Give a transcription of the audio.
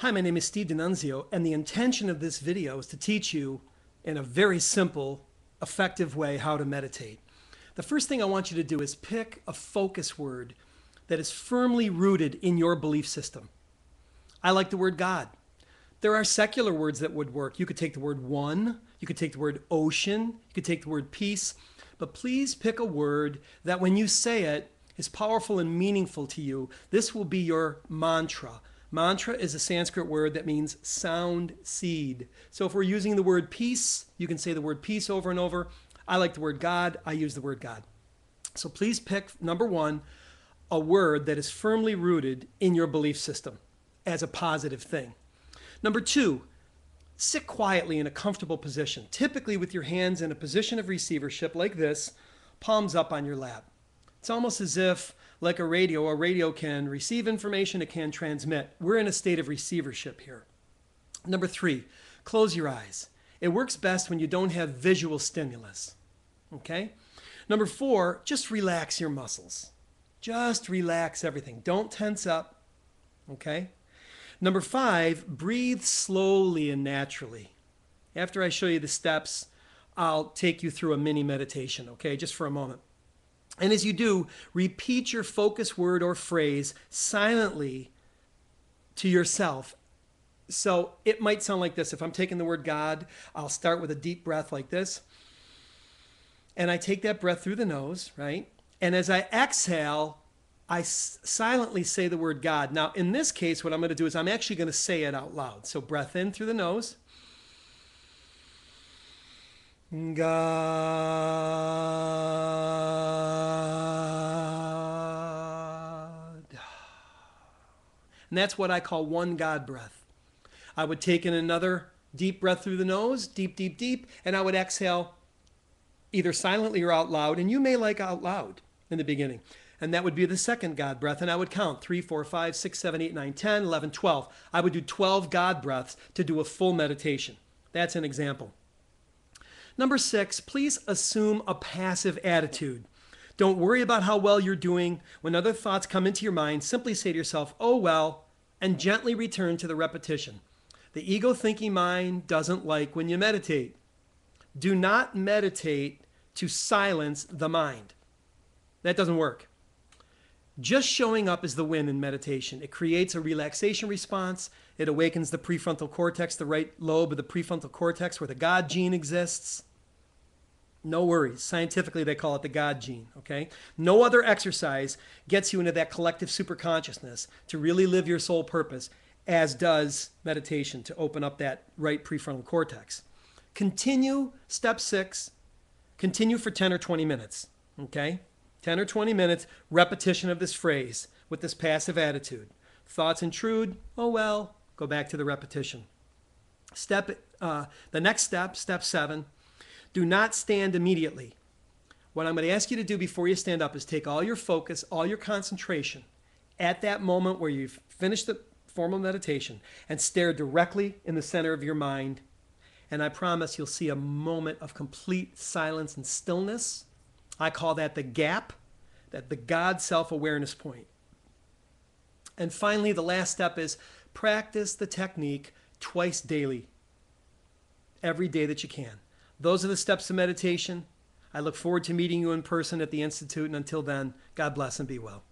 Hi, my name is Steve D'Annunzio, and the intention of this video is to teach you in a very simple, effective way how to meditate. The first thing I want you to do is pick a focus word that is firmly rooted in your belief system. I like the word God. There are secular words that would work. You could take the word one, you could take the word ocean, you could take the word peace, but please pick a word that when you say it is powerful and meaningful to you. This will be your mantra. Mantra is a Sanskrit word that means sound seed. So if we're using the word peace, you can say the word peace over and over. I like the word God. I use the word God. So please pick, number one, a word that is firmly rooted in your belief system as a positive thing. Number two, sit quietly in a comfortable position, typically with your hands in a position of receivership like this, palms up on your lap. It's almost as if, like a radio can receive information, it can transmit. We're in a state of receivership here. Number three, close your eyes. It works best when you don't have visual stimulus. Okay? Number four, just relax your muscles. Just relax everything. Don't tense up. Okay? Number five, breathe slowly and naturally. After I show you the steps, I'll take you through a mini meditation, okay, just for a moment. And as you do, repeat your focus word or phrase silently to yourself. So it might sound like this. If I'm taking the word God, I'll start with a deep breath like this. And I take that breath through the nose, right? And as I exhale, I silently say the word God. Now, in this case, what I'm going to do is I'm actually going to say it out loud. So breath in through the nose. God. And that's what I call one God breath. I would take in another deep breath through the nose, deep, deep, deep, and I would exhale either silently or out loud. And you may like out loud in the beginning. And that would be the second God breath. And I would count 3, 4, 5, 6, 7, 8, 9, 10, 11, 12. I would do 12 God breaths to do a full meditation. That's an example. Number 6, please assume a passive attitude. Don't worry about how well you're doing. When other thoughts come into your mind, simply say to yourself, oh well, and gently return to the repetition. The ego thinking mind doesn't like when you meditate. Do not meditate to silence the mind. That doesn't work. Just showing up is the win in meditation. It creates a relaxation response. It awakens the prefrontal cortex, the right lobe of the prefrontal cortex where the God gene exists. No worries. Scientifically, they call it the God gene, okay? No other exercise gets you into that collective superconsciousness to really live your soul purpose, as does meditation to open up that right prefrontal cortex. Continue, step 6, continue for 10 or 20 minutes, okay? 10 or 20 minutes, repetition of this phrase with this passive attitude. Thoughts intrude, oh well, go back to the repetition. The next step, step 7, do not stand immediately. What I'm going to ask you to do before you stand up is take all your focus, all your concentration at that moment where you've finished the formal meditation and stare directly in the center of your mind. And I promise you'll see a moment of complete silence and stillness. I call that the gap, that the God self-awareness point. And finally, the last step is practice the technique twice daily, every day that you can. Those are the steps of meditation. I look forward to meeting you in person at the Institute. And until then, God bless and be well.